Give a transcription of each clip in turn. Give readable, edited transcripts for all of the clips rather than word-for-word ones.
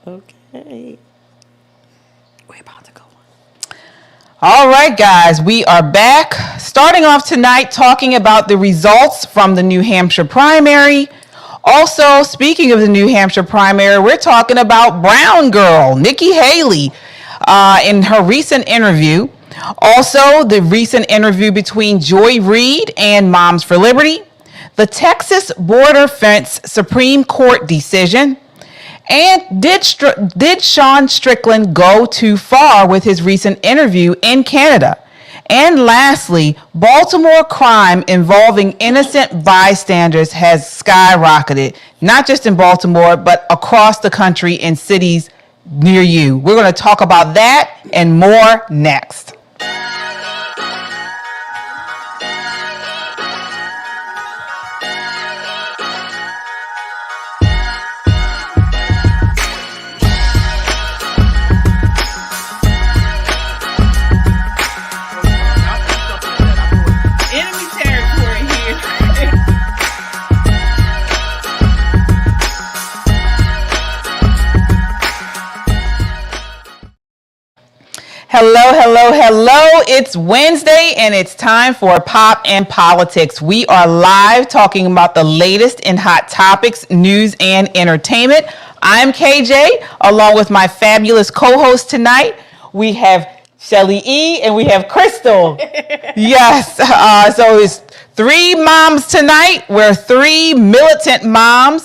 Okay. We're about to go. All right, guys, we are back. Starting off tonight talking about the results from the New Hampshire primary. Also, speaking of the New Hampshire primary, we're talking about Brown Girl, Nikki Haley, in her recent interview. Also, the recent interview between Joy Reid and Moms for Liberty. The Texas border fence Supreme Court decision. And did Sean Strickland go too far with his recent interview in Canada? And lastly, Baltimore crime involving innocent bystanders has skyrocketed, not just in Baltimore, but across the country in cities near you. We're going to talk about that and more next. Hello, hello, hello. It's Wednesday and it's time for Pop and Politics. We are live talking about the latest in hot topics, news, and entertainment. I'm KJ, along with my fabulous co-host tonight. We have Shelly E and we have Crystal. Yes, so it's three moms tonight. We're three militant moms.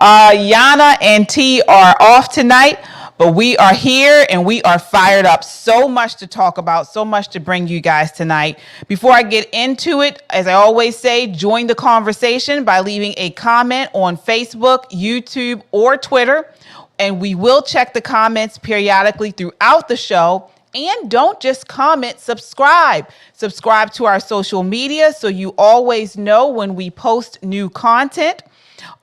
Yana and T are off tonight. But we are here and we are fired up. So much to talk about, so much to bring you guys tonight. Before I get into it, as I always say, join the conversation by leaving a comment on Facebook, YouTube, or Twitter. And we will check the comments periodically throughout the show. And don't just comment, subscribe. Subscribe to our social media so you always know when we post new content.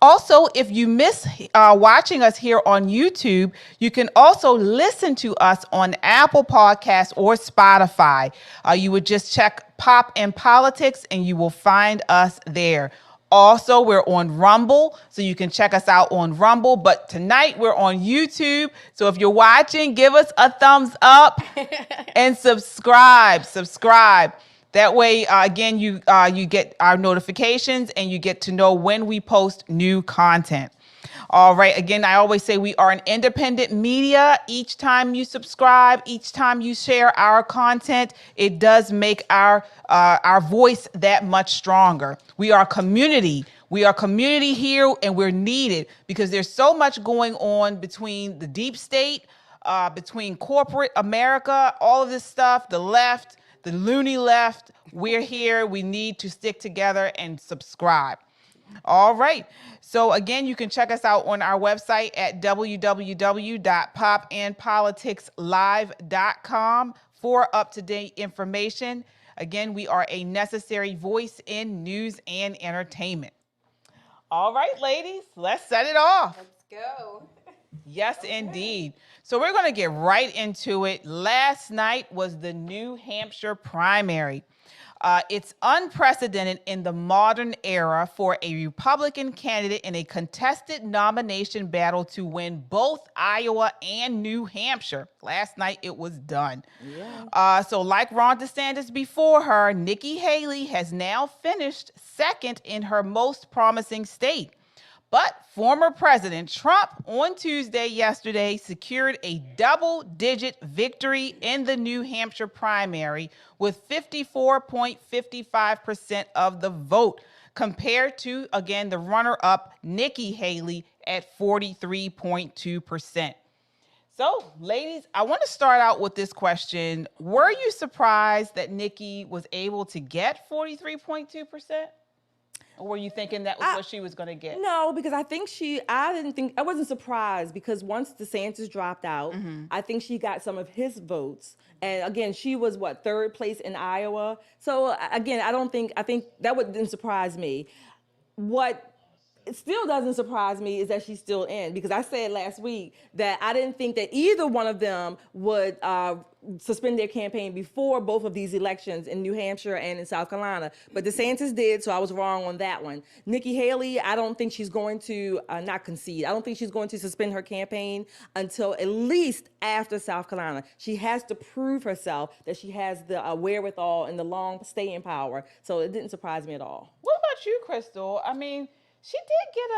Also, if you miss watching us here on YouTube, you can also listen to us on Apple Podcasts or Spotify. You would just check Pop and Politics and you will find us there. Also, we're on Rumble, so you can check us out on Rumble. But tonight we're on YouTube. So if you're watching, give us a thumbs up and subscribe. That way, again, you get our notifications and you get to know when we post new content. All right. Again, I always say we are an independent media. Each time you subscribe, each time you share our content, it does make our voice that much stronger. We are a community. We are community here and we're needed because there's so much going on between the deep state, between corporate America, all of this stuff, the left, the loony left. We're here. We need to stick together and subscribe. All right. So again, you can check us out on our website at www.popandpoliticslive.com for up-to-date information. Again, we are a necessary voice in news and entertainment. All right, ladies, let's set it off. Let's go. Yes, indeed. So we're going to get right into it. Last night was the New Hampshire primary. It's unprecedented in the modern era for a Republican candidate in a contested nomination battle to win both Iowa and New Hampshire. Last night it was done. Yeah. So like Ron DeSantis before her, Nikki Haley has now finished second in her most promising state. But former President Trump on Tuesday yesterday secured a double-digit victory in the New Hampshire primary with 54.55% of the vote compared to, again, the runner-up Nikki Haley at 43.2%. So, ladies, I want to start out with this question. Were you surprised that Nikki was able to get 43.2%? Or were you thinking that was what she was going to get? No, because I wasn't surprised because once DeSantis dropped out, I think she got some of his votes. And again, she was third place in Iowa. So again, I think that didn't surprise me. What it still doesn't surprise me is that she's still in, because I said last week that I didn't think that either one of them would suspend their campaign before both of these elections in New Hampshire and in South Carolina. But DeSantis did, so I was wrong on that one. Nikki Haley, I don't think she's going to not concede. I don't think she's going to suspend her campaign until at least after South Carolina. She has to prove herself that she has the wherewithal and the long staying power. So it didn't surprise me at all. What about you, Crystal? I mean, she did get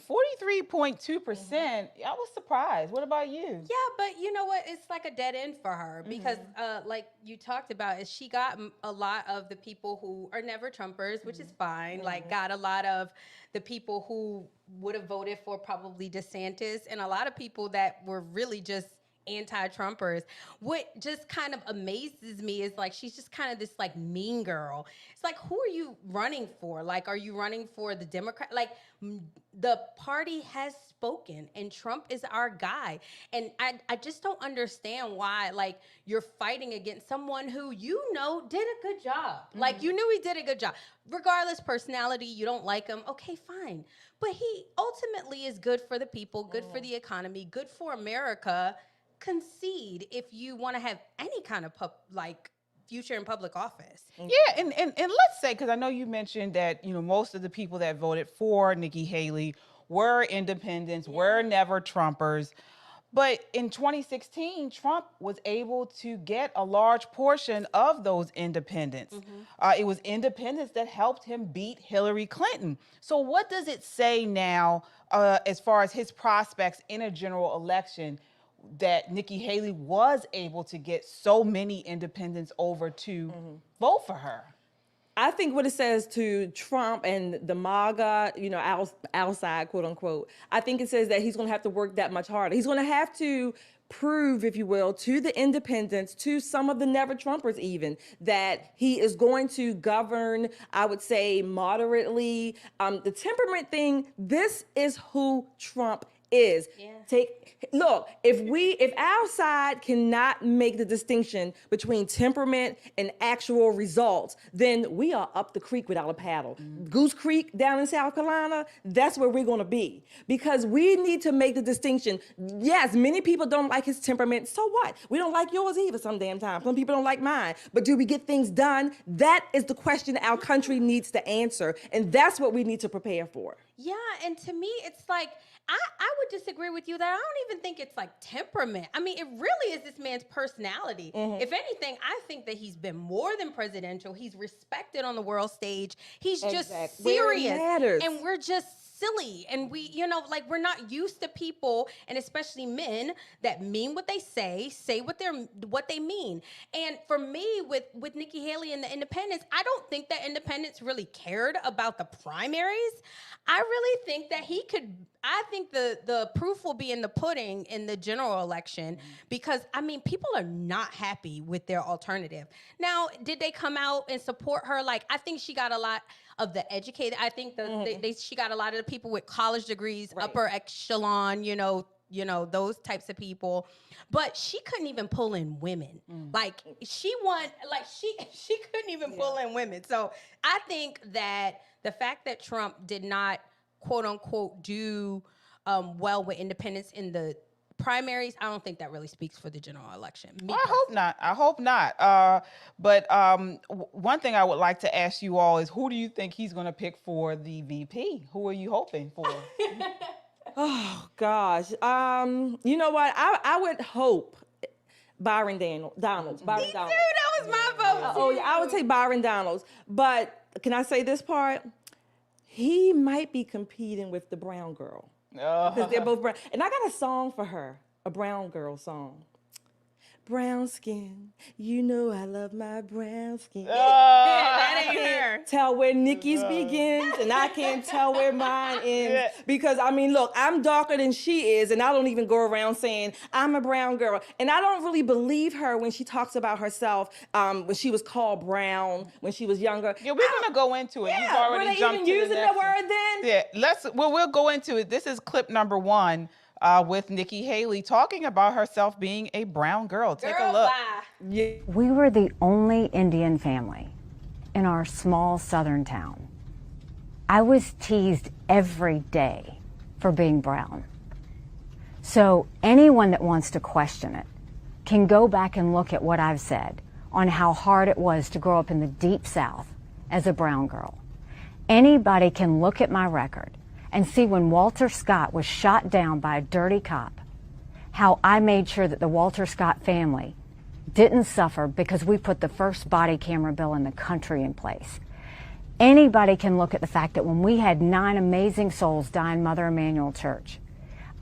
43.2%. I was surprised. What about you? Yeah, but you know what? It's like a dead end for her because, like you talked about, is she got a lot of the people who are never Trumpers, which is fine. Like, got a lot of the people who would have voted for probably DeSantis, and a lot of people that were really just anti-Trumpers. What just kind of amazes me is like she's just kind of this like mean girl. It's like, who are you running for? Like, are you running for the Democrat? Like, the party has spoken and Trump is our guy. And I just don't understand why like you're fighting against someone who you know did a good job. Like, you knew he did a good job. Regardless personality, you don't like him, okay, fine. But he ultimately is good for the people, good for the economy, good for America. Concede if you want to have any kind of future in public office. Yeah, and let's say, because I know you mentioned that most of the people that voted for Nikki Haley were independents, were never Trumpers. But in 2016, Trump was able to get a large portion of those independents. It was independents that helped him beat Hillary Clinton. So what does it say now as far as his prospects in a general election, that Nikki Haley was able to get so many independents over to vote for her? I think what it says to Trump and the MAGA, outside, quote unquote, I think it says that he's going to have to work that much harder. He's going to have to prove, if you will, to the independents, to some of the never Trumpers even, that he is going to govern, I would say, moderately. The temperament thing, this is who Trump is. Look, if our side cannot make the distinction between temperament and actual results, then we are up the creek without a paddle. Goose Creek down in South Carolina, that's where we're going to be, because we need to make the distinction. Yes, many people don't like his temperament. So what? We don't like yours either some damn time. Some people don't like mine. But do we get things done? That is the question our country needs to answer, and that's what we need to prepare for. Yeah, and to me, it's like, I would disagree with you that I don't even think it's like temperament. I mean, it really is this man's personality. If anything, I think that he's been more than presidential. He's respected on the world stage. He's just serious. And we're just silly. And we, we're not used to people, and especially men, that mean what they say what they mean. And for me, with Nikki Haley and the independents, I don't think that independents really cared about the primaries. I really think that I think the proof will be in the pudding in the general election, because, people are not happy with their alternative. Now, did they come out and support her? Like, I think she got a lot of the educated. I think she got a lot of the people with college degrees, upper echelon, those types of people. But she couldn't even pull in women. Like, she couldn't even pull in women. So I think that the fact that Trump did not, quote unquote, do well with independents in the primaries, I don't think that really speaks for the general election. I hope not. But one thing I would like to ask you all is, who do you think he's going to pick for the VP? Who are you hoping for? Oh, gosh. You know what? I would hope Byron Donalds. Me too. That was my vote. I would take Byron Donalds. But can I say this part? He might be competing with the brown girl. Because they're both brown. And I got a song for her, a brown girl song. Brown skin, you know I love my brown skin. That ain't her. Tell where Nikki's begins, and I can't tell where mine ends. Because, look, I'm darker than she is, and I don't even go around saying I'm a brown girl. And I don't really believe her when she talks about herself when she was called brown when she was younger. Yeah, we're going to go into it. Yeah, You've already were they jumped even to using the word then? Yeah, we'll go into it. This is clip number 1. With Nikki Haley talking about herself being a brown girl. Take a look. Yeah. We were the only Indian family in our small southern town. I was teased every day for being brown. So anyone that wants to question it can go back and look at what I've said on how hard it was to grow up in the Deep South as a brown girl. Anybody can look at my record and see when Walter Scott was shot down by a dirty cop, how I made sure that the Walter Scott family didn't suffer because we put the first body camera bill in the country in place. Anybody can look at the fact that when we had 9 amazing souls die in Mother Emanuel Church,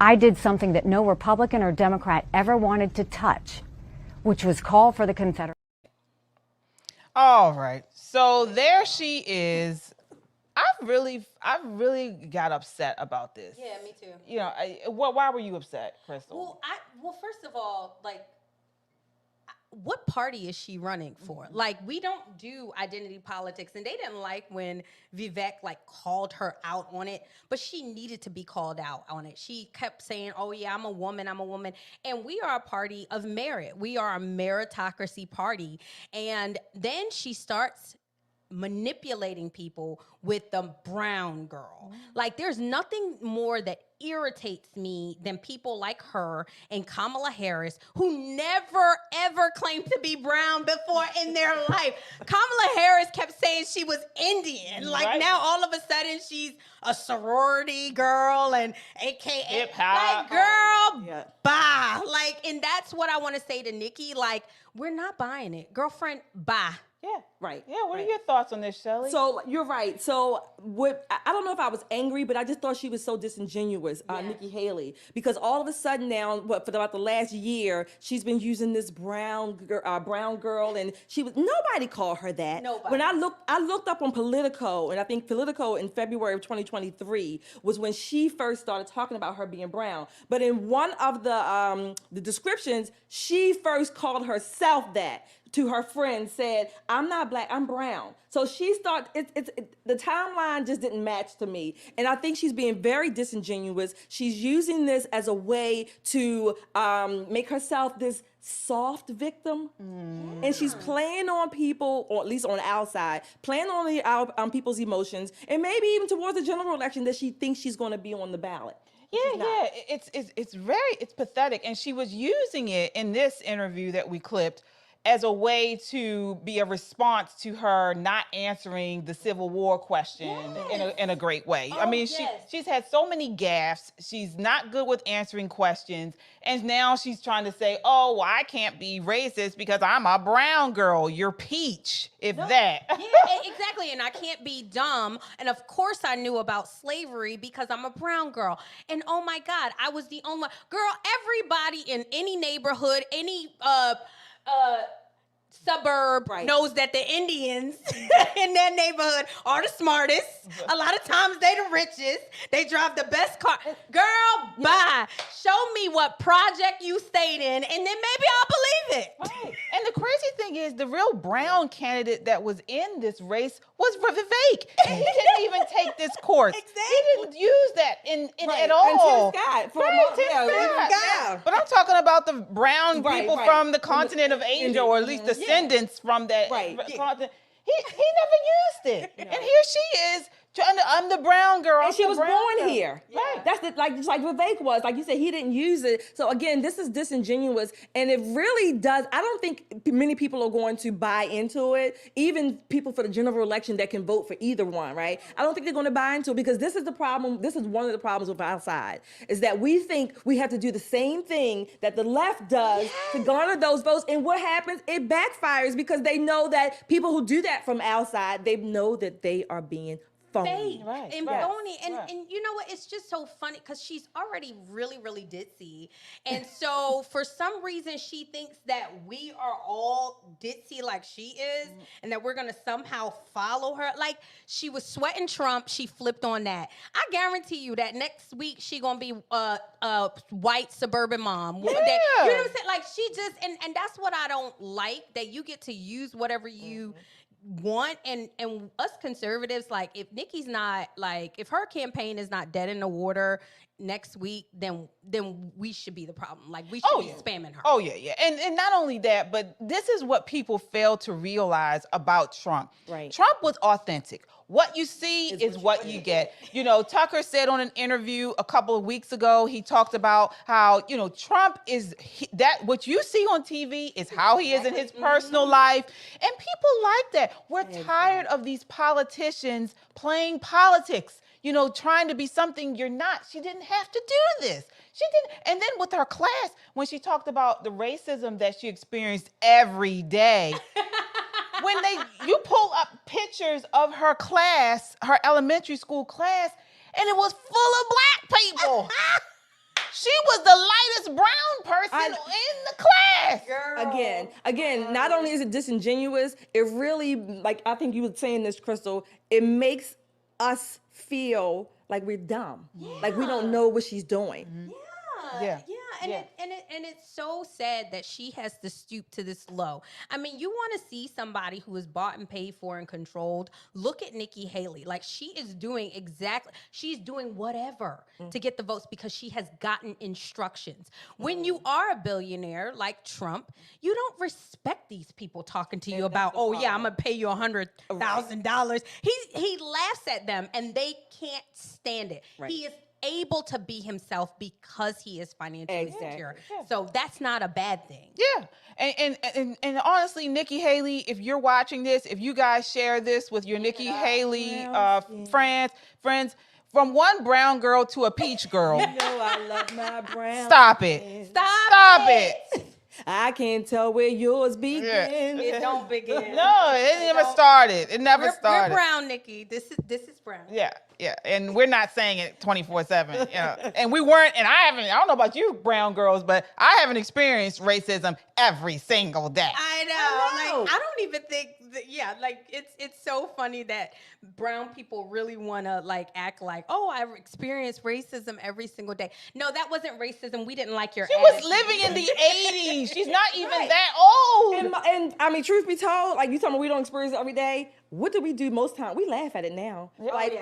I did something that no Republican or Democrat ever wanted to touch, which was call for the Confederate. All right. So there she is. I really got upset about this. Yeah, me too. You know, why were you upset, Crystal? Well, first of all, like, what party is she running for? Like, we don't do identity politics, and they didn't like when Vivek like called her out on it, but she needed to be called out on it. She kept saying, "Oh yeah, I'm a woman, and we are a party of merit. We are a meritocracy party." And then she starts manipulating people with the brown girl. Like, there's nothing more that irritates me than people like her and Kamala Harris, who never ever claimed to be brown before in their life. Kamala Harris kept saying she was Indian. Like, now all of a sudden she's a sorority girl and AKA hip-hop. like, girl, bye. Like, and that's what I want to say to Nikki. Like, we're not buying it. Girlfriend, bye. Yeah. Right. Yeah, what are your thoughts on this, Shelley? So you're right. So I don't know if I was angry, but I just thought she was so disingenuous, Nikki Haley, because all of a sudden now, for about the last year, she's been using this brown girl, and nobody called her that. Nobody. When I looked up on Politico, and I think Politico in February of 2023 was when she first started talking about her being brown. But in one of the descriptions, she first called herself that. To her friend, said, "I'm not black, I'm brown." So she started. The timeline just didn't match to me, and I think she's being very disingenuous. She's using this as a way to make herself this soft victim, and she's playing on people, or at least on the outside, playing on people's emotions, and maybe even towards the general election that she thinks she's going to be on the ballot. Yeah. It's pathetic, and she was using it in this interview that we clipped as a way to be a response to her not answering the Civil War question in a great way. I mean, she's had so many gaffes. She's not good with answering questions. And now she's trying to say, "Oh, well, I can't be racist because I'm a brown girl. You're peach, that." Yeah, exactly. And I can't be dumb. And of course I knew about slavery because I'm a brown girl. And oh my God, I was the only one. Girl, everybody in any neighborhood, any suburb knows that the Indians in that neighborhood are the smartest. A lot of times they the richest. They drive the best car. Girl, bye. Show me what project you stayed in, and then maybe I'll believe it. Right. And the crazy thing is, the real brown candidate that was in this race was Vivek. And he didn't even take this course. Exactly. He didn't use that in at all. And Tim Scott. But I'm talking about the brown people from the continent of Asia, or at least descendants from that continent. He never used it. And here she is. I'm the brown girl. And she was born here. Right. That's just like Vivek was. Like you said, he didn't use it. So again, this is disingenuous. And it really does. I don't think many people are going to buy into it. Even people for the general election that can vote for either one, right? I don't think they're going to buy into it, because this is the problem. This is one of the problems with our side, is that we think we have to do the same thing that the left does to garner those votes. And what happens? It backfires, because they know that people who do that from our side, they know that they are being phony. And phony. And you know what? It's just so funny because she's already really, really ditzy. And so for some reason, she thinks that we are all ditzy like she is, and that we're going to somehow follow her. Like, she was sweating Trump. She flipped on that. I guarantee you that next week she going to be a white suburban mom. Yeah. You know what I'm saying? Like, she just, and that's what I don't like, that you get to use whatever you want. And us conservatives, like, if Nikki's not, like, if her campaign is not dead in the water next week, then we should be the problem. Like, we should be spamming her. Oh, yeah. And not only that, but this is what people fail to realize about Trump. Right. Trump was authentic. What you see is what you get. You know, Tucker said on an interview a couple of weeks ago, he talked about how, you know, Trump is that what you see on TV is how he is in his personal life. And people like that. We're tired of these politicians playing politics, you know, trying to be something you're not. She didn't have to do this. She didn't. And then with her class, when she talked about the racism that she experienced every day, when you pull up pictures of her class, her elementary school class, and it was full of black people. She was the lightest brown person in the class. Girl. Again, not only is it disingenuous, it really, like I think you were saying this, Crystal, it makes us feel like we're dumb. Like we don't know what she's doing. Yeah. And it's so sad that she has to stoop to this low. I mean, you want to see somebody who is bought and paid for and controlled. Look at Nikki Haley. Like, she's doing whatever to get the votes because she has gotten instructions. When you are a billionaire like Trump, you don't respect these people talking to you about, I'm gonna pay you $100,000. He laughs at them and they can't stand it. Right. He is able to be himself because he is financially secure. Yeah. So that's not a bad thing. Yeah. And honestly, Nikki Haley, if you're watching this, if you guys share this with your Nikki Haley friends, from one brown girl to a peach girl. You know I love my brown. Stop it. Stop it. I can't tell where yours begins. It don't begin. No, it never started. It never started. We're brown, Nikki. This is brown. Yeah. And we're not saying it 24/7. And we weren't, and I don't know about you brown girls, but I haven't experienced racism every single day. I know. Like, I don't even think it's so funny that brown people really want to like act like, I experienced racism every single day. No, that wasn't racism. We didn't like your She was living in the 80s. She's not even that old. And I mean, truth be told, like you told me we don't experience it every day. What do we do most time? We laugh at it now. We laugh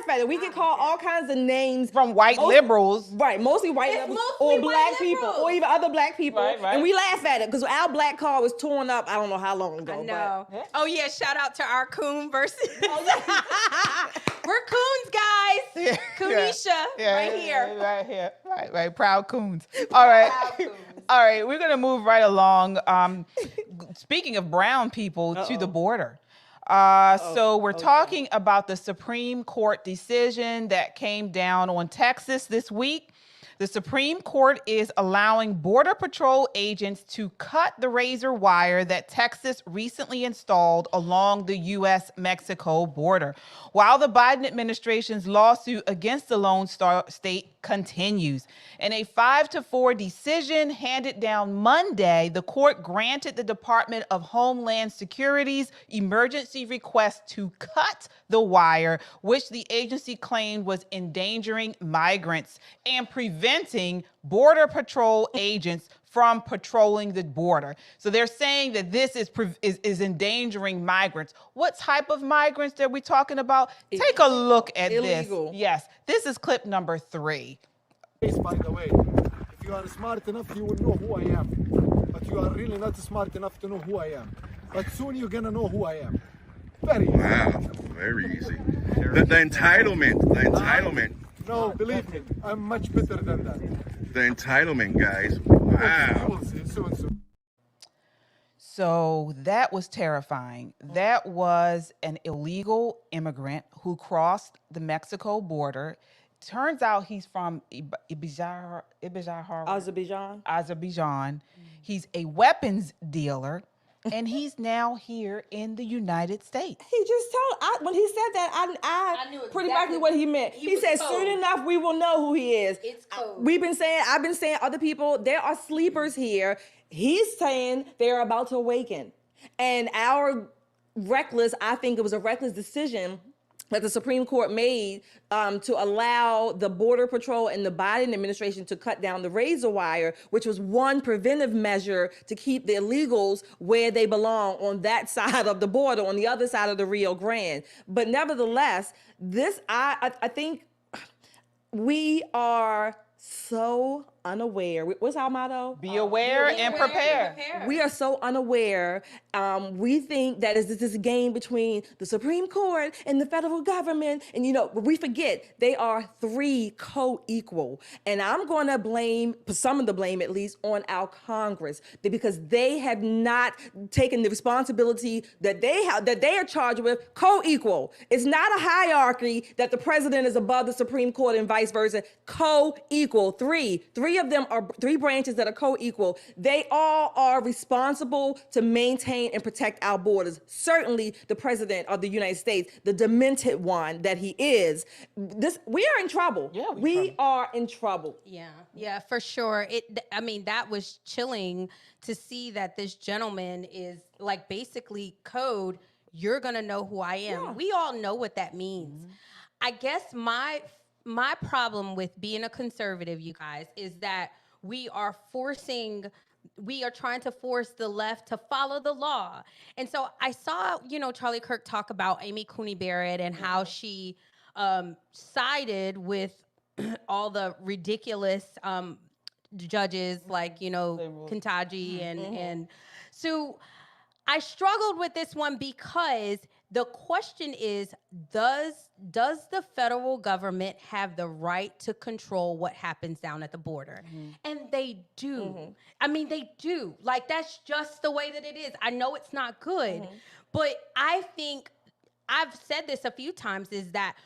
at it. We get called all kinds of names from white liberals. Right, mostly white liberals or black people or even other black people. Right. And we laugh at it because our black car was torn up I don't know how long ago. I know. But, shout out to our coon versus. We're coons, guys. Coonisha, right here. Right here. Right. Proud coons. All right. All right, we're going to move right along. Speaking of brown people, to the border. So we're talking about the Supreme Court decision that came down on Texas this week. The Supreme Court is allowing Border Patrol agents to cut the razor wire that Texas recently installed along the U.S.-Mexico border, while the Biden administration's lawsuit against the Lone Star State continues. In a 5-4 decision handed down Monday, the court granted the Department of Homeland Security's emergency request to cut the wire, which the agency claimed was endangering migrants and preventing Border Patrol agents from patrolling the border. So they're saying that this is endangering migrants. What type of migrants are we talking about? Take a look at illegal. This. Yes, this is clip number 3. By the way, if you are smart enough, you will know who I am. But you are really not smart enough to know who I am. But soon you're gonna know who I am. Very easy. Wow, very easy. The entitlement. No, believe me, I'm much better than that. The entitlement, guys. Wow. So that was terrifying. That was an illegal immigrant who crossed the Mexico border. Turns out he's from Azerbaijan. He's a weapons dealer, and he's now here in the United States. He just told, when he said that, I knew pretty much what he meant. He said, soon enough, we will know who he is. It's code. I've been saying other people, there are sleepers here. He's saying they're about to awaken. And I think it was a reckless decision that the Supreme Court made to allow the Border Patrol and the Biden administration to cut down the razor wire, which was one preventive measure to keep the illegals where they belong on that side of the border, on the other side of the Rio Grande. But nevertheless, I think we are so unaware. What's our motto? Be aware and prepare. We are so unaware. We think that is this game between the Supreme Court and the federal government. And, we forget they are three co-equal. And I'm going to blame, some of the blame at least, on our Congress because they have not taken the responsibility that they are charged with co-equal. It's not a hierarchy that the president is above the Supreme Court and vice versa. Co-equal. Three of them are three branches that are co-equal. They all are responsible to maintain and protect our borders. Certainly the president of the United States, the demented one that he is. We are in trouble. Yeah, we are in trouble. Yeah, for sure. That was chilling to see that this gentleman is like basically code, you're going to know who I am. Yeah. We all know what that means. Mm-hmm. I guess my problem with being a conservative, you guys, is that we are trying to force the left to follow the law. And so I saw, Charlie Kirk talk about Amy Coney Barrett and how she sided with all the ridiculous judges like, Ketanji and so I struggled with this one because the question is, does the federal government have the right to control what happens down at the border? Mm-hmm. And they do. Mm-hmm. They do. Like, that's just the way that it is. I know it's not good, but I think I've said this a few times is that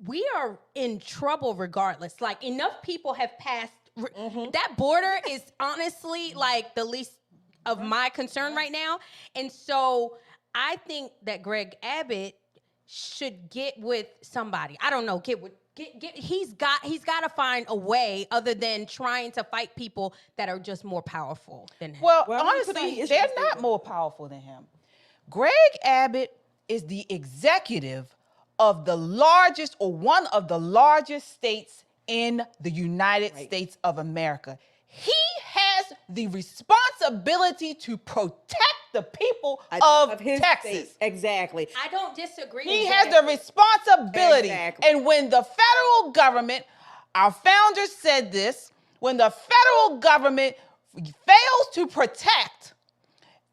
we are in trouble regardless. Like, enough people have passed. That border is honestly like the least of my concern right now. And so I think that Greg Abbott should get with somebody. I don't know, he's got to find a way other than trying to fight people that are just more powerful than him. Well honestly, they're not more powerful than him. Greg Abbott is the executive of the largest or one of the largest states in the United States of America. He has the responsibility to protect the people of Texas. State. Exactly. I don't disagree. He has the responsibility. Exactly. And when the federal government, our founders said this, when the federal government fails to protect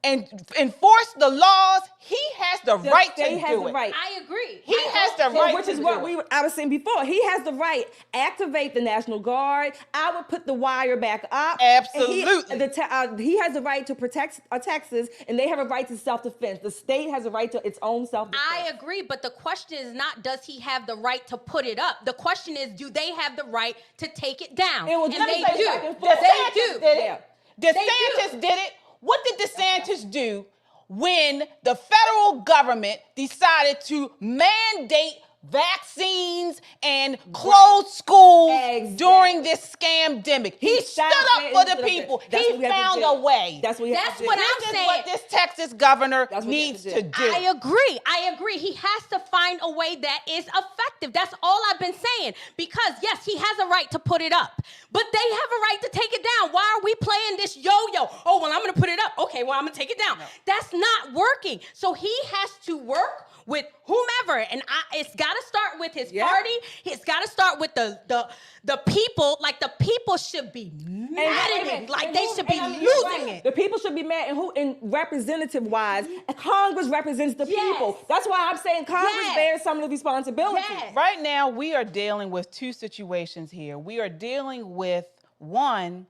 and enforce the laws, he has the right to do it. Right. I agree. He has the right to do it. Which is what I was saying before. He has the right. Activate the National Guard. I would put the wire back up. Absolutely. He has the right to protect Texas, and they have a right to self-defense. The state has a right to its own self-defense. I agree, but the question is not does he have the right to put it up. The question is, do they have the right to take it down? And they do. DeSantis did it. DeSantis did it. What did DeSantis do when the federal government decided to mandate vaccines and close schools during this scamdemic? He stood up for the people. He found a way. That's what I'm saying. This is what this Texas governor needs to do. I agree. He has to find a way that is effective. That's all I've been saying. Because, yes, he has a right to put it up. But they have a right to take it down. Why are we playing this yo-yo? Oh, well, I'm going to put it up. Okay, well, I'm going to take it down. No. That's not working. So he has to work with whomever, and it's got to start with his party. It's got to start with the people. Like, the people should be mad at him. Like, they should be losing it. The people should be mad, and representative-wise, Congress represents the people. That's why I'm saying Congress bears some of the responsibility. Yes. Right now, we are dealing with two situations here. We are dealing with, one,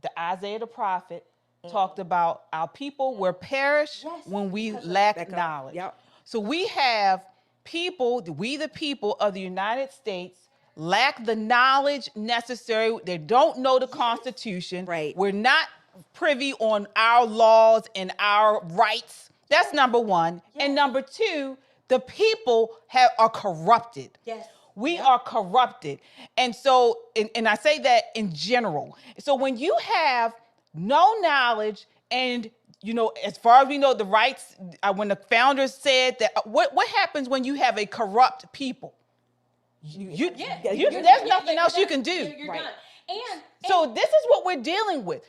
the Isaiah the prophet talked about our people will perish when we lack knowledge. Yep. So we have people, we the people of the United States, lack the knowledge necessary. They don't know the Constitution. Right. We're not privy on our laws and our rights. That's number one. Yes. And number two, the people are corrupted. Yes. We are corrupted. And so, and I say that in general. So when you have no knowledge and as far as we know, the rights, when the founders said that, what happens when you have a corrupt people? There's nothing else you can do. You're done. So this is what we're dealing with.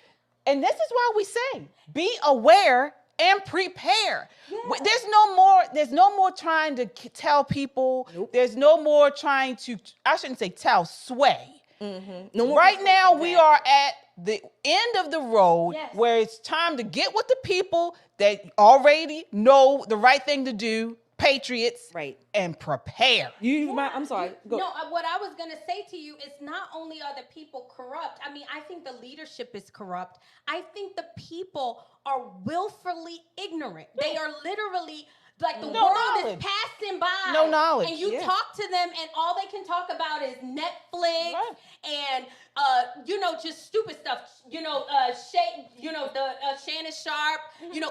And this is why we say, be aware and prepare. Yeah. There's no more, there's no more trying to tell people. Nope. There's no more trying to, I shouldn't say tell, sway. No more Right now, we are at the end of the road Yes. where it's time to get with the people that already know the right thing to do, patriots, Right. and prepare. I'm sorry. Go. No, what I was gonna say to you is not only are the people corrupt. I mean, I think the leadership is corrupt. I think the people are willfully ignorant. They are literally like the No world knowledge. is passing by. No knowledge. And you Yeah. talk to them, and all they can talk about is Netflix Right. and just stupid stuff. Shannon Sharp.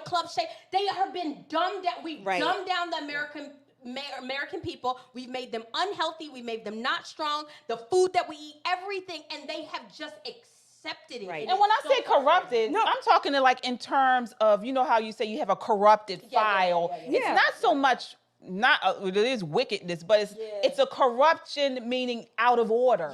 Club Shay. They have been dumbed down. We've Right. dumbed down the American people. We've made them unhealthy. We made them not strong. The food that we eat, everything, and they have just accepted it. Right. And when I say corrupted, No. I'm talking in terms of, how you say you have a corrupted file. yeah. It's not so much, it is wickedness, but it's a corruption meaning out of order.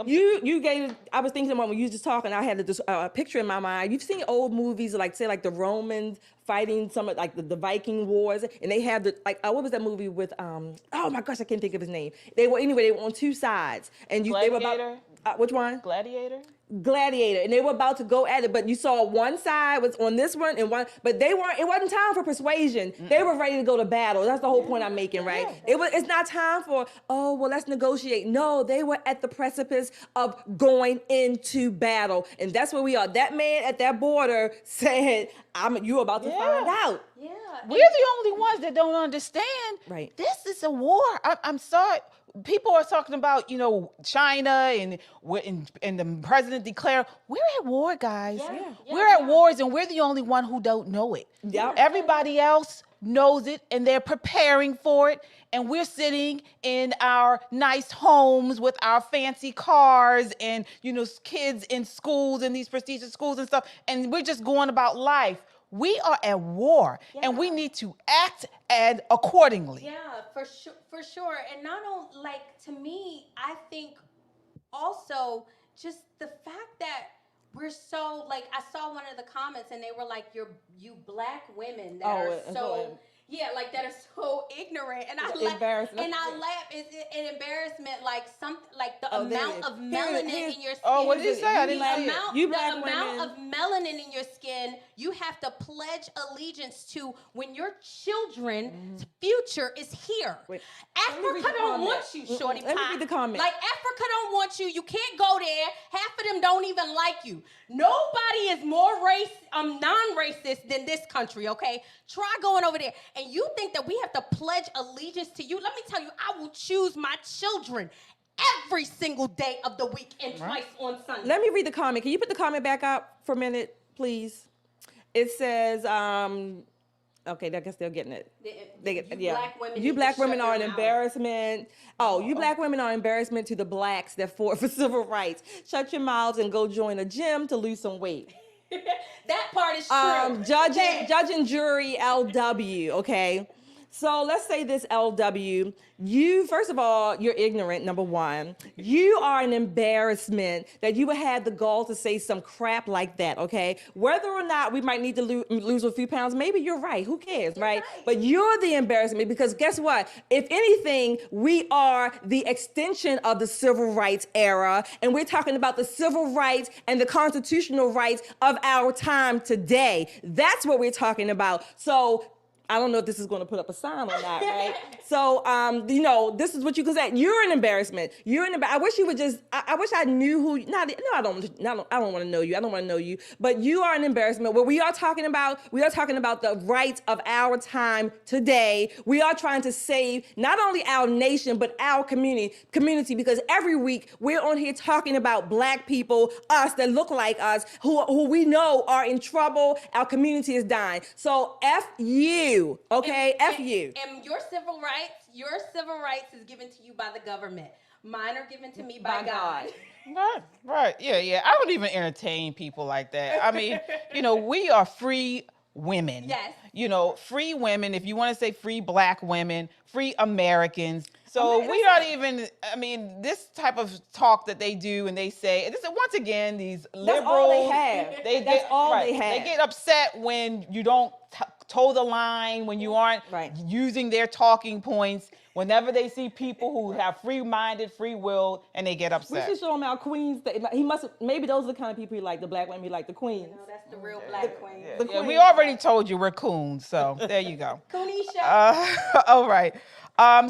You gave. I was thinking when you were just talking, I had this picture in my mind. You've seen old movies like the Romans fighting some of like the Viking wars, and they have what was that movie with oh my gosh, I can't think of his name. They were on two sides, and they were Gladiator? about which one? Gladiator? Gladiator, and they were about to go at it, but you saw one side was on this one and one, but they weren't. It wasn't time for persuasion. They were ready to go to battle. That's the whole point I'm making, right? It's not time for let's negotiate. No, they were at the precipice of going into battle, and that's where we are. That man at that border said, "You're about to find out." Yeah. We're the only ones that don't understand. Right. This is a war. I'm sorry. People are talking about, China and the president declared, we're at war, guys. We're at wars, and we're the only one who don't know it. Yep. Everybody else knows it, and they're preparing for it. And we're sitting in our nice homes with our fancy cars and, kids in schools and these prestigious schools and stuff. And we're just going about life. We are at war, and we need to act and accordingly. Yeah, for sure. And not only, to me, I think also just the fact that we're so, I saw one of the comments and they were like, you black women that are so... Yeah, that is so ignorant, and I laugh. And I laugh. It's an embarrassment, the amount of melanin in your skin. Oh, what did he say? I didn't see it. The amount of melanin in your skin you have to pledge allegiance to when your children's future is here. Wait, Africa don't want you, shorty Let me pie. read the comment. Africa don't want you. You can't go there. Half of them don't even like you. Nobody is more non-racist than this country. Okay, try going over there. And you think that we have to pledge allegiance to you? Let me tell you, I will choose my children every single day of the week and twice on Sunday. Let me read the comment. Can you put the comment back up for a minute, please? It says, okay, I guess they're getting it. You black women are an embarrassment. You black women are an embarrassment to the blacks that fought for civil rights. Shut your mouths and go join a gym to lose some weight. That part is true. Judge and jury LW, okay? So let's say this LW, you, first of all, you're ignorant, number one. You are an embarrassment that you would have the gall to say some crap like that, okay? Whether or not we might need to lose a few pounds, maybe you're right, who cares, right? But you're the embarrassment because guess what? If anything, we are the extension of the civil rights era, and we're talking about the civil rights and the constitutional rights of our time today. That's what we're talking about. So I don't know if this is going to put up a sign or not, right? So, this is what you can say. You're an embarrassment. I wish you would just. I wish I knew who. I don't want to know you. I don't want to know you. But you are an embarrassment. What we are talking about the rights of our time today. We are trying to save not only our nation but our community. Because every week we're on here talking about black people, us that look like us, who we know are in trouble. Our community is dying. So F you. Okay, F you. And your civil rights is given to you by the government. Mine are given to me by God. Right. Yeah. I don't even entertain people like that. I mean, we are free women. Yes. Free women, if you want to say free black women, free Americans. So we don't even, this type of talk that they do and they say, once again, these liberals. That's all they have. They have. They get upset when you don't toe the line, when you aren't using their talking points, whenever they see people who have free-minded, free will, and they get upset. We should show him our queens. He must, maybe those are the kind of people he like, the black women, he like the queens. No, that's the real black queen. Yeah, we already told you we're coons, so there you go. Coonisha. All right.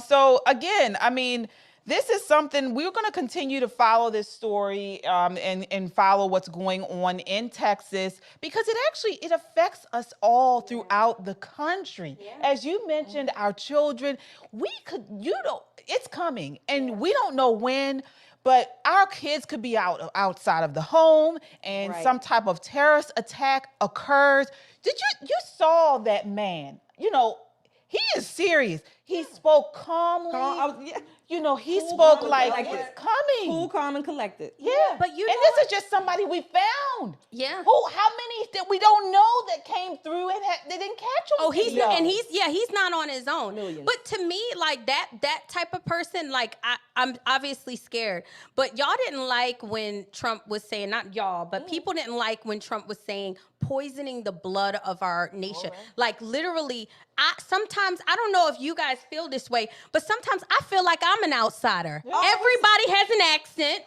So again, I mean, this is something we're going to continue to follow this story and follow what's going on in Texas, because it affects us all throughout the country. Yeah. As you mentioned, our children, it's coming, and we don't know when. But our kids could be outside of the home, and some type of terrorist attack occurs. You saw that man? You know, he is serious. He spoke calmly. You know, he spoke like it's coming. Cool, calm, and collected. Yeah, but this is just somebody we found. Yeah. How many that we don't know that came through and they didn't catch him? Oh, he's not on his own. Millions. But to me, like that type of person, like I'm obviously scared. But y'all didn't like when Trump was saying, not y'all, but people didn't like when Trump was saying poisoning the blood of our nation. Like literally, sometimes I don't know if you guys feel this way, but sometimes I feel like I'm an outsider. Everybody has an accent.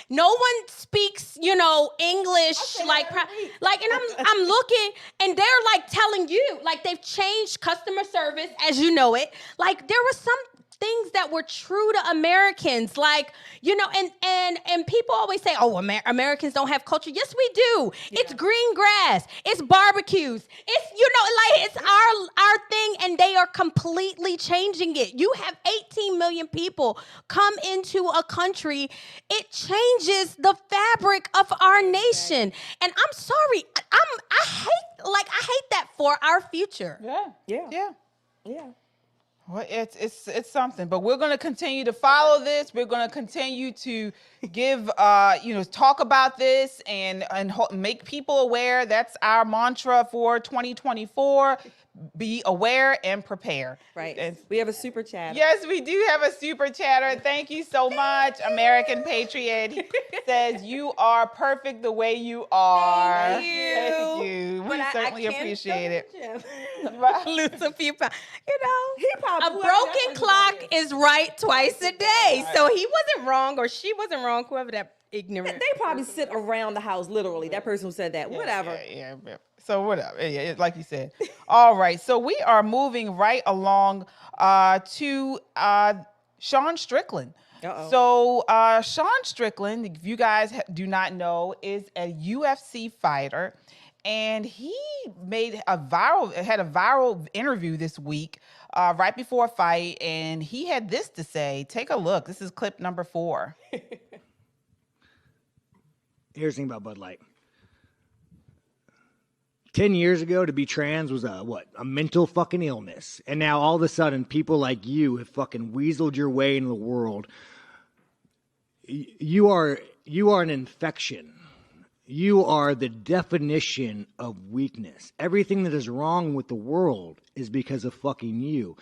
No one speaks, English and I'm looking, and they're like telling you, like they've changed customer service as you know it. Like there was some things that were true to Americans, like, and people always say, oh, Americans don't have culture. Yes, we do. Yeah. It's green grass. It's barbecues. It's, it's our thing, and they are completely changing it. You have 18 million people come into a country. It changes the fabric of our nation. And I'm sorry, I hate that for our future. Yeah. Well, it's something, but we're going to continue to follow this. We're going to continue to give, talk about this and make people aware. That's our mantra for 2024. Be aware and prepare. Right. And we have a super chatter. Yes, we do have a super chatter. Thank you so much, American Patriot. He says, you are perfect the way you are. Thank you. Thank you. We certainly appreciate it. Lose a few pounds. He probably a broken clock is right twice a day. So he wasn't wrong, or she wasn't wrong, whoever that ignorant. They probably sit around the house, literally. That person who said that. Whatever. Yeah. So whatever. Yeah, like you said. All right. So we are moving right along to Sean Strickland. So Sean Strickland, if you guys do not know, is a UFC fighter. And he had a viral interview this week right before a fight, and he had this to say. Take a look. This is clip number 4. Here's the thing about Bud Light. 10 years ago, to be trans was a mental fucking illness. And now all of a sudden, people like you have fucking weaseled your way into the world. You are an infection. You are the definition of weakness. Everything that is wrong with the world is because of fucking you.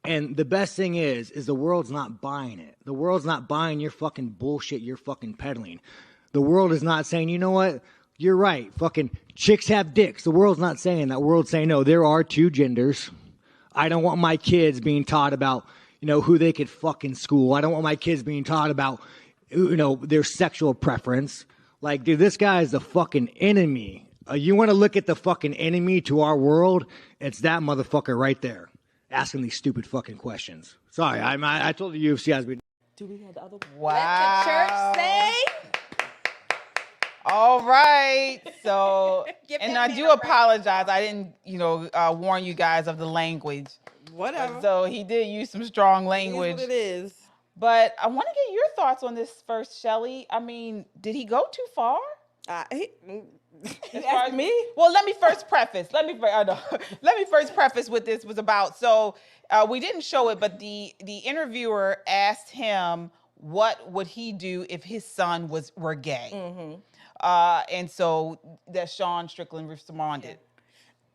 And the best thing is the world's not buying it. The world's not buying your fucking bullshit you're fucking peddling. The world is not saying, you know what? You're right. Fucking chicks have dicks. The world's not saying that. The world's saying, no, there are 2 genders. I don't want my kids being taught about, who they could fuck in school. I don't want my kids being taught about, their sexual preference. Like, dude, this guy is the fucking enemy. You want to look at the fucking enemy to our world? It's that motherfucker right there, asking these stupid fucking questions. Sorry, I told the UFC has been. Do we have the other one? Wow. Let the church say. All right. So, and I do apologize. I didn't, warn you guys of the language. Whatever. So he did use some strong language. It is what it is. But I want to get your thoughts on this first, Shelly. I mean, did he go too far? You asked me? Well, let me first preface. Let me first preface what this was about. So we didn't show it, but the interviewer asked him what would he do if his son were gay. Mm-hmm. And so that Sean Strickland responded.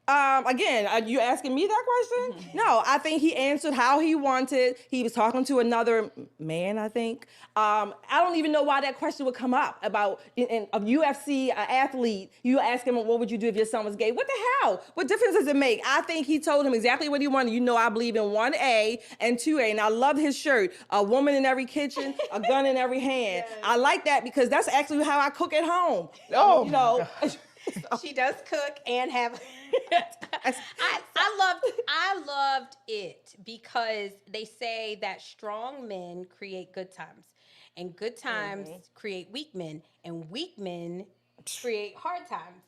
Again, are you asking me that question? No, I think he answered how he wanted. He was talking to another man, I think. I don't even know why that question would come up about a UFC athlete. You ask him, what would you do if your son was gay? What the hell? What difference does it make? I think he told him exactly what he wanted. You know, I believe in 1A and 2A, and I loved his shirt. A woman in every kitchen, a gun in every hand. Yes. I like that because that's actually how I cook at home. Oh, you know. She does cook and have. I loved it because they say that strong men create good times, and good times create weak men, and weak men create hard times.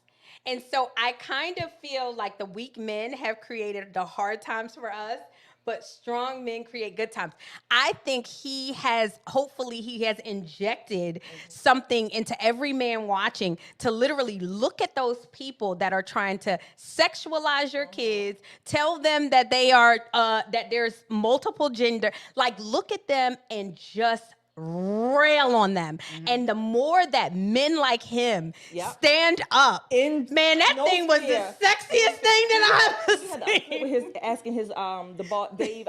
And so I kind of feel like the weak men have created the hard times for us, but strong men create good times. I think hopefully he has injected something into every man watching to literally look at those people that are trying to sexualize your kids, tell them that they are, that there's multiple gender, like look at them and just rail on them. And the more that men like him stand up, man, that thing was the sexiest thing that I've ever seen. Asking his Dave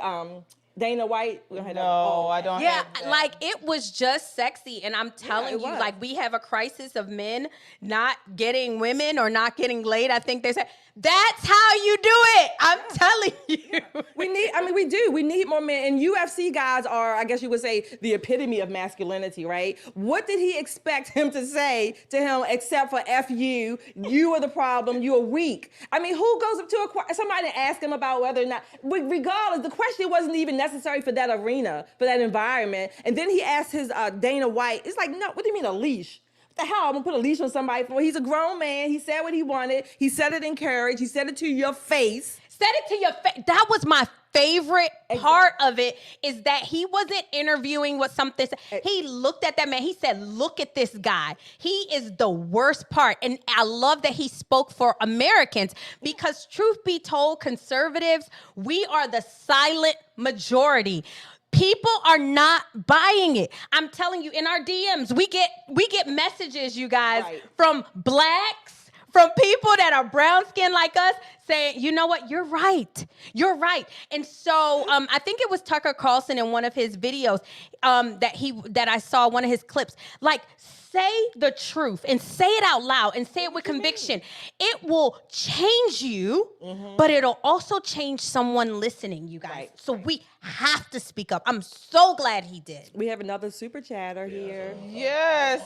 Dana White. No, I don't. Yeah, like it was just sexy, and I'm telling you, like we have a crisis of men not getting women or not getting laid. I think they said that's how you do it. I'm telling you. We need more men. And UFC guys are, I guess you would say, the epitome of masculinity, right? What did he expect him to say to him except for F you? You are the problem. You are weak. I mean, who goes up to somebody and asks him about whether or not, regardless, the question wasn't even necessary for that arena, for that environment. And then he asked his Dana White, it's like, no, what do you mean a leash? What the hell? I'm gonna put a leash on somebody for? He's a grown man. He said what he wanted. He said it in courage. He said it to your face. Said it to your face. That was my favorite part of it, is that he wasn't interviewing with something. He looked at that man. He said, look at this guy. He is the worst part. And I love that he spoke for Americans, because truth be told, conservatives, we are the silent majority. People are not buying it. I'm telling you, in our DMs, we get messages, you guys, from blacks, from people that are brown skinned like us, saying, you know what, you're right. You're right. And so I think it was Tucker Carlson in one of his videos that I saw, one of his clips, like, say the truth and say it out loud and say it with conviction. It will change you, but it'll also change someone listening, you guys. So we have to speak up. I'm so glad he did. We have another super chatter here. Yes.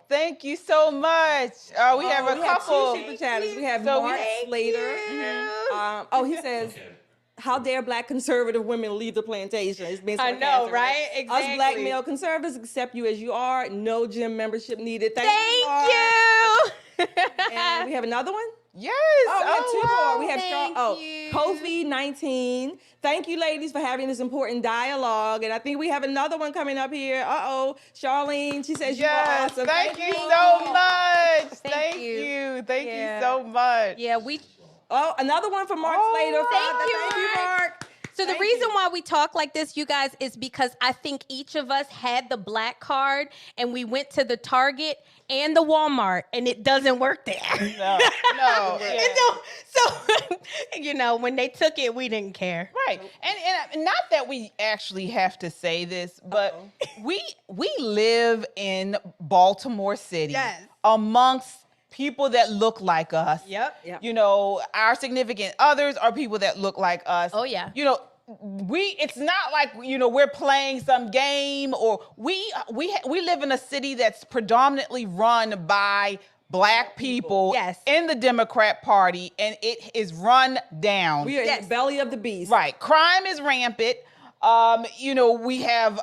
Thank you so much. We have a couple. Two super chatters. We have Mark Slater. He says, how dare black conservative women leave the plantation? It's been I know, right? Exactly. Us black male conservatives accept you as you are. No gym membership needed. Thank you. And we have another one? Yes. We have two more. We have you. Kofi 19. Thank you, ladies, for having this important dialogue. And I think we have another one coming up here. Charlene. She says you are awesome. Thank you so much. Thank you. Thank you so much. Yeah, another one from Mark Slater. Thank you, Mark. So the reason why we talk like this, you guys, is because I think each of us had the black card and we went to the Target and the Walmart and it doesn't work there. No. Yeah. So, when they took it, we didn't care. Right. And not that we actually have to say this, but we live in Baltimore City amongst people that look like us. Yep. Our significant others are people that look like us. Oh, yeah. It's not like, we're playing some game, or we live in a city that's predominantly run by black people in the Democrat Party, and it is run down. We are in the belly of the beast. Right. Crime is rampant. We have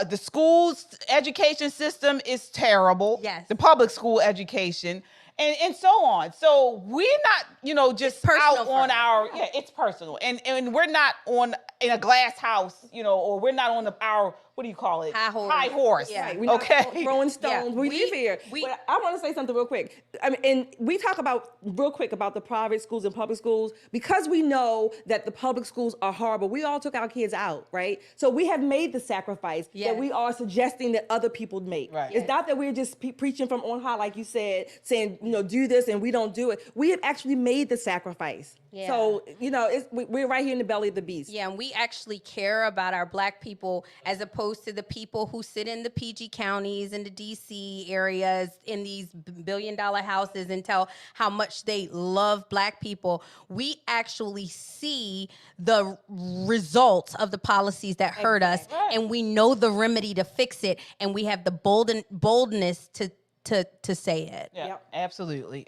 the schools education system is terrible. Yes. The public school education. And so on. So we're not, just out on our, it's personal. And we're not on in a glass house, or we're not on our, what do you call it? High horse. horse. Yeah. Right, we're not Okay. throwing stones. Yeah, We we- live here. we- But I want to say something real quick. I mean, and we talk about real quick about the private schools and public schools because we know that the public schools are horrible. We all took our kids out, right? So we have made the sacrifice Yes. that we are suggesting that other people make. Right. It's not that we're just preaching from on high, like you said, saying do this and we don't do it. We have actually made the sacrifice. Yeah. So we're right here in the belly of the beast. Yeah, and we actually care about our Black people as opposed to the people who sit in the PG counties and the DC areas in these billion-dollar houses and tell how much they love Black people. We actually see the results of the policies that hurt us, and we know the remedy to fix it, and we have the boldness to say it. Yeah, Yep. absolutely.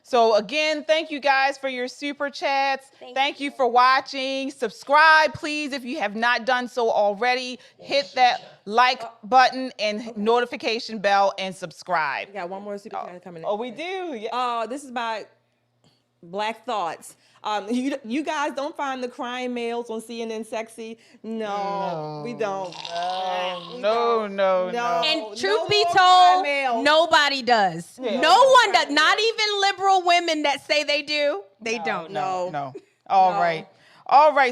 So again, thank you guys for your super chats. Thank you for watching. Subscribe, please, if you have not done so already. Hit that like button and notification bell and subscribe. We got one more super chat coming in. Oh, we do. Yeah. This is by Black Thoughts. You guys don't find the crying males on CNN sexy? No, we don't. No. And truth No be more crying told, males. nobody does. Yeah. No one does. Not even liberal women that say they do. They don't. No. All right.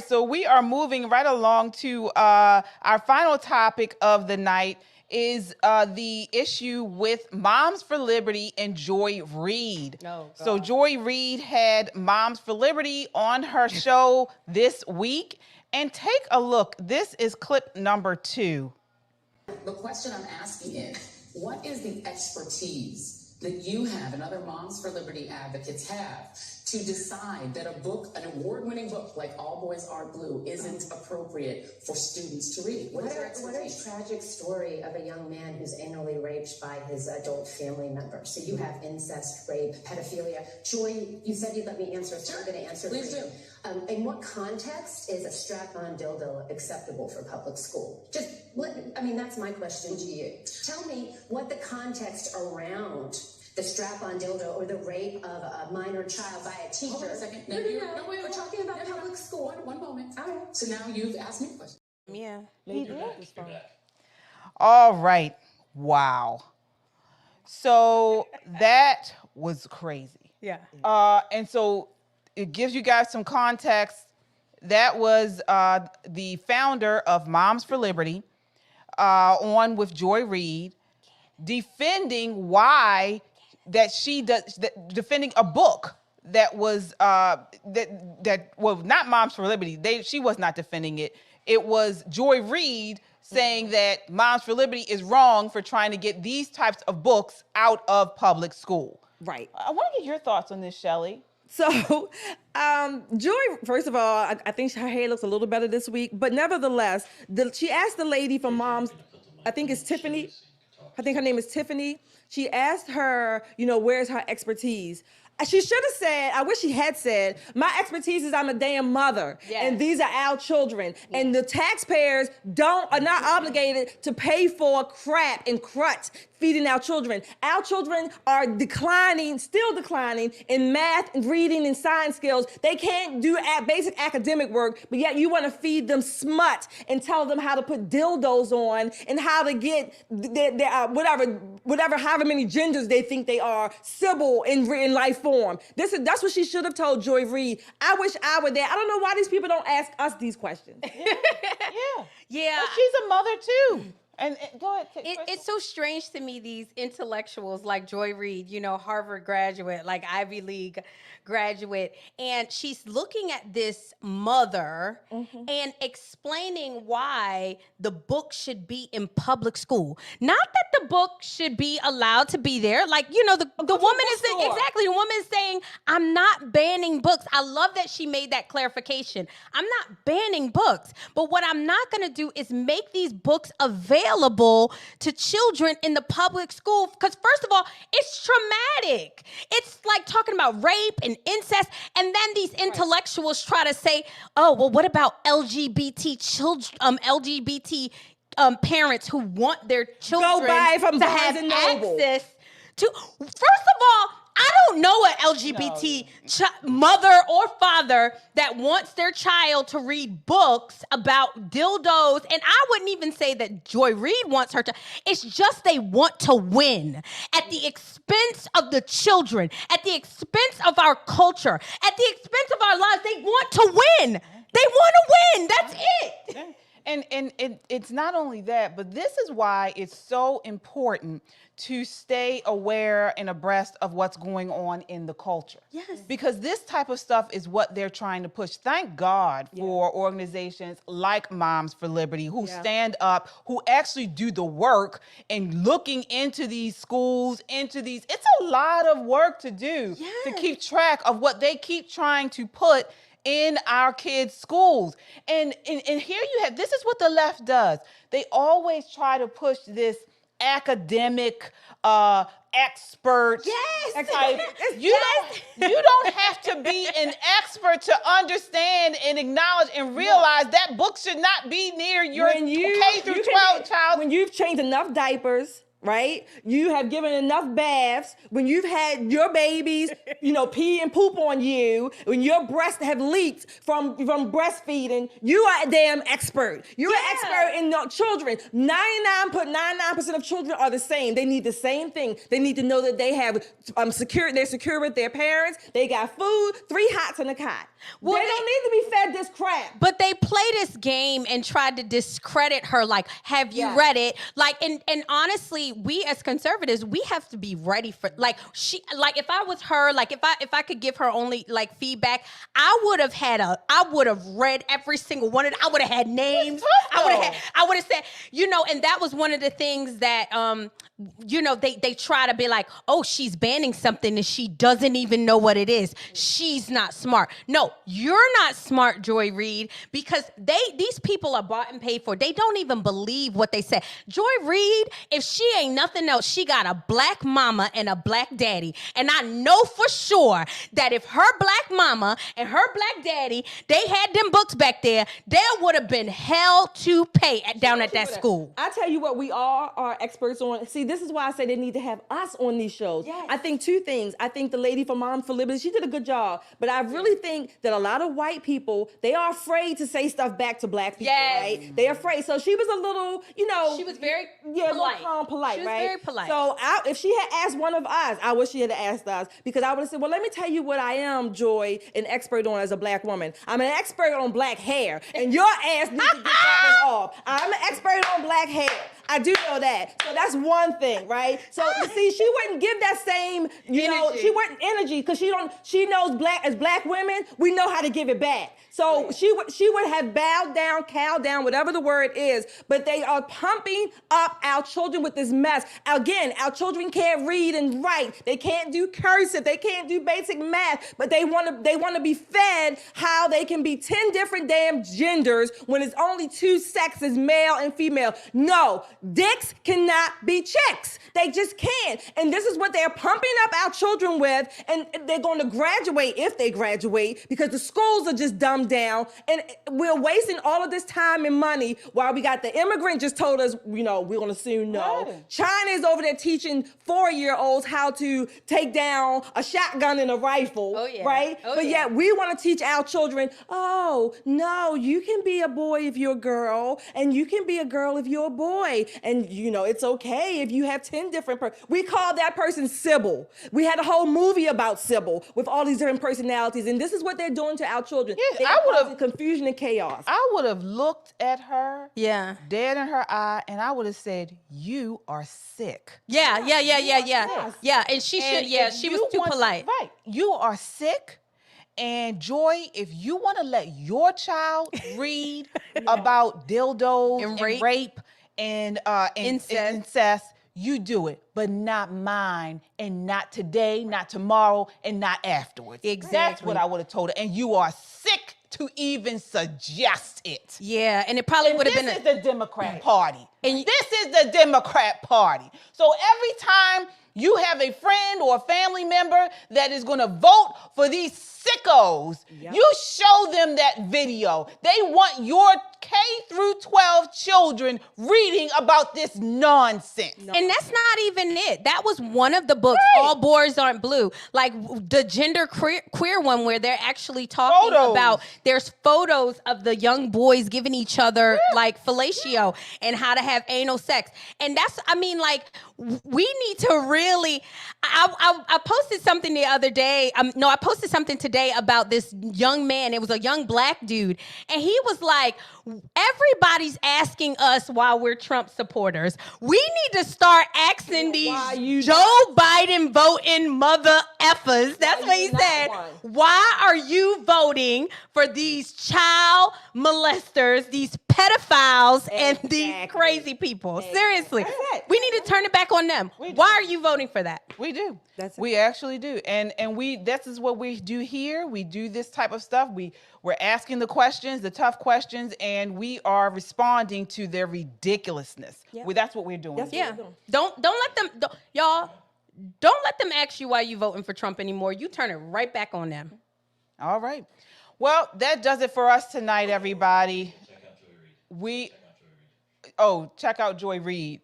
So we are moving right along to our final topic of the night is the issue with Moms for Liberty and Joy Reid. Oh, God. So Joy Reid had Moms for Liberty on her show this week. And take a look. This is clip number 2. The question I'm asking is, what is the expertise that you have and other Moms for Liberty advocates have to decide that a book, an award-winning book like All Boys Are Blue, isn't appropriate for students to read? What is your What a expertise? tragic story of a young man who's anally raped by his adult family member. So you have incest, rape, pedophilia. Joy, you said you'd let me answer, so I'm going to answer Please for you. do. In what context is a strap-on dildo acceptable for public school? That's my question to you. Tell me what the context around the strap-on dildo or the rape of a minor child by a teacher. Hold on a second. No, Wait, we're talking about public school. One moment. All right. So now you've asked me a question. Yeah. All right. Wow. So that was crazy. Yeah. And so it gives you guys some context. That was the founder of Moms for Liberty on with Joy Reid defending why that she does defending a book that was not Moms for Liberty. She was not defending it. It was Joy Reid saying that Moms for Liberty is wrong for trying to get these types of books out of public school. Right. I want to get your thoughts on this, Shelley. So, Joy, first of all, I think her hair looks a little better this week, but nevertheless, she asked the lady from Moms, I think it's Tiffany. I think her name is Tiffany. She asked her, where's her expertise? She should have said, I wish she had said, my expertise is I'm a damn mother. Yes. And these are our children. And the taxpayers are not obligated to pay for crap and crutch feeding our children. Our children are still declining in math and reading and science skills. They can't do basic academic work, but yet you want to feed them smut and tell them how to put dildos on and how to get however many genders they think they are, civil in life form. That's what she should have told Joy Reid. I wish I were there. I don't know why these people don't ask us these questions. Yeah. But she's a mother too. And go ahead. It's so strange to me, these intellectuals like Joy Reid, Harvard graduate, like Ivy League graduate, and she's looking at this mother and explaining why the book should be in public school. Not that the book should be allowed to be there. Like, the woman is saying, exactly, the woman is saying, I'm not banning books. I love that she made that clarification. I'm not banning books, but what I'm not going to do is make these books available to children in the public school. Because first of all, it's traumatic. It's like talking about rape and incest. And then these intellectuals try to say, oh, well, what about LGBT children, LGBT parents who want their children buy from to Barnes have and Noble. access to, first of all, I don't know an LGBT mother or father that wants their child to read books about dildos. And I wouldn't even say that Joy Reid wants her to. It's just they want to win at the expense of the children, at the expense of our culture, at the expense of our lives. They want to win. They want to win. That's it. And it's not only that, but this is why it's so important to stay aware and abreast of what's going on in the culture. Yes. Because this type of stuff is what they're trying to push. Thank God for organizations like Moms for Liberty who stand up, who actually do the work and looking into these schools, it's a lot of work to do to keep track of what they keep trying to put in our kids' schools. And here you have, this is what the left does. They always try to push this academic, expert type. You don't have to be an expert to understand and acknowledge and realize that book should not be near your K through 12 child. When you've changed enough diapers, right? You have given enough baths, when you've had your babies, pee and poop on you, when your breasts have leaked from breastfeeding, you are a damn expert. You're an expert in children. 99.99% of children are the same. They need the same thing. They need to know that they have they're secure with their parents. They got food, 3 hots and a cot. Well, they don't need to be fed this crap. But they play this game and tried to discredit her. Like, have you read it? Like, and honestly, we as conservatives, we have to be ready for if I was her, like if I could give her only like feedback, I would have read every single one of it. I would have had names. I would have said, and that was one of the things that they try to be like, oh, she's banning something and she doesn't even know what it is. She's not smart. No, you're not smart, Joy Reid, because these people are bought and paid for. They don't even believe what they say. Joy Reid, if she ain't nothing else, she got a black mama and a black daddy. And I know for sure that if her black mama and her black daddy, they had them books back there, there would have been hell to pay down at that school. I tell you what we are experts on. See, this is why I say they need to have us on these shows. Yes. I think 2 things. I think the lady from Moms for Liberty, she did a good job. But I really think that a lot of white people, they are afraid to say stuff back to black people, right? They're afraid. So she was a little, she was very polite. Polite, she was right? very polite. So if she had asked one of us, I wish she had asked us, because I would have said, well, let me tell you what I am, Joy, an expert on as a black woman. I'm an expert on black hair, and your ass needs to get that one off. I'm an expert on black hair. I do know that. So that's one thing, right? So see, she wouldn't give that same, she wouldn't energy, because she knows as black women, we know how to give it back. So she would have bowed down, cowed down, whatever the word is, but they are pumping up our children with this mess. Again, our children can't read and write. They can't do cursive. They can't do basic math, but they want to be fed how they can be 10 different damn genders when it's only 2 sexes, male and female. No, dicks cannot be chicks. They just can't. And this is what they're pumping up our children with, and they're going to graduate if they graduate, because the schools are just dumbed down, and we're wasting all of this time and money while we got the immigrant just told us, we're going to soon know. Right. China is over there teaching 4-year-olds how to take down a shotgun and a rifle, right? But yet we want to teach our children, oh, no, you can be a boy if you're a girl, and you can be a girl if you're a boy, and it's okay if you have 10 different we call that person Sybil. We had a whole movie about Sybil with all these different personalities, and this is what they're doing to our children. Yeah, I would have confusion and chaos. I would have looked at her, dead in her eye, and I would have said, "You are sick." Yeah. And she was too polite. Right, you are sick. And Joy, if you want to let your child read about dildos and rape and incest, you do it, but not mine, and not today, not tomorrow, and not afterwards. Exactly. That's what I would have told her. And you are sick to even suggest it. Yeah, and it probably would have been This is the Democrat Party. And this is the Democrat Party. So every time you have a friend or a family member that is going to vote for these sickos, you show them that video. They want your K through 12 children reading about this nonsense. And that's not even it. That was one of the books, All Boys Aren't Blue. Like the gender queer one where they're actually talking about, there's photos of the young boys giving each other like fellatio and how to have anal sex. And that's, I mean, like, we need to really, I posted something the other day. I posted something today about this young man. It was a young black dude. And he was like, everybody's asking us why we're Trump supporters. We need to start asking these Joe Biden voting mother effers. That's what he said. Why are you voting for these child molesters, these pedophiles, and these crazy people? Seriously. We need to turn it back on them. Why are you voting for that? We do. We actually do. And this is what we do here. We do this type of stuff. We're asking the questions, the tough questions, and we are responding to their ridiculousness. That's what we're doing. Don't let them, y'all, don't let them ask you why you voting for Trump anymore. You turn it right back on them. All right. Well, that does it for us tonight, everybody. Check out Joy Reid.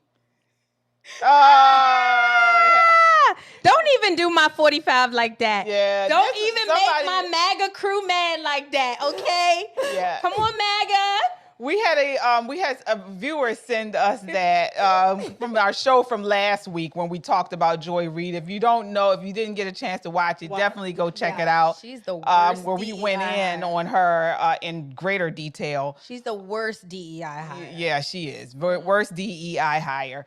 Don't even do my 45 like that. Yeah. Don't even make my MAGA crew mad like that, okay? Yeah. Come on, MAGA. We had a viewer send us that from our show from last week when we talked about Joy Reid. If you didn't get a chance to watch it, definitely go check it out. She's the worst where we went in on her in greater detail. She's the worst DEI hire. Yeah, she is. Worst DEI hire.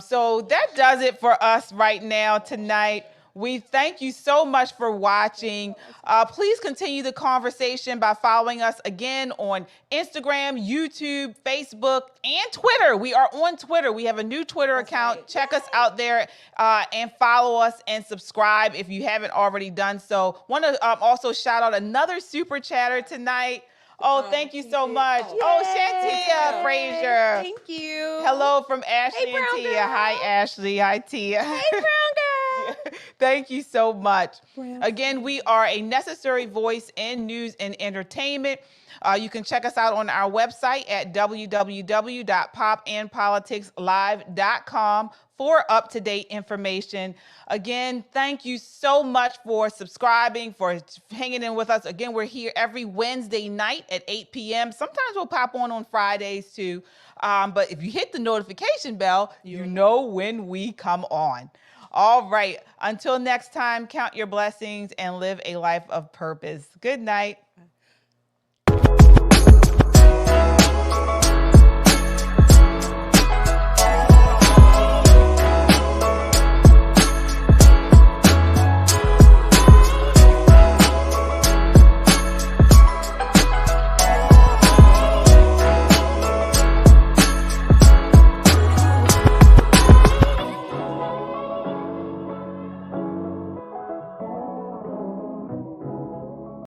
So that does it for us right now tonight. We thank you so much for watching. Please continue the conversation by following us again on Instagram, YouTube, Facebook, and Twitter. We are on Twitter. We have a new Twitter account. Right. Check us out there and follow us and subscribe if you haven't already done so. Want to also shout out another super chatter tonight. Thank you so much. Shantia Frazier. Thank you. Hello from Ashley and Tia. Girl. Hi, Ashley. Hi, Tia. Hey, brown girl. Thank you so much. Again, we are a necessary voice in news and entertainment. You can check us out on our website at www.popandpoliticslive.com for up-to-date information. Again, thank you so much for subscribing, for hanging in with us. Again, we're here every Wednesday night at 8 p.m. Sometimes we'll pop on Fridays too. But if you hit the notification bell, you know when we come on. All right. Until next time, count your blessings and live a life of purpose. Good night.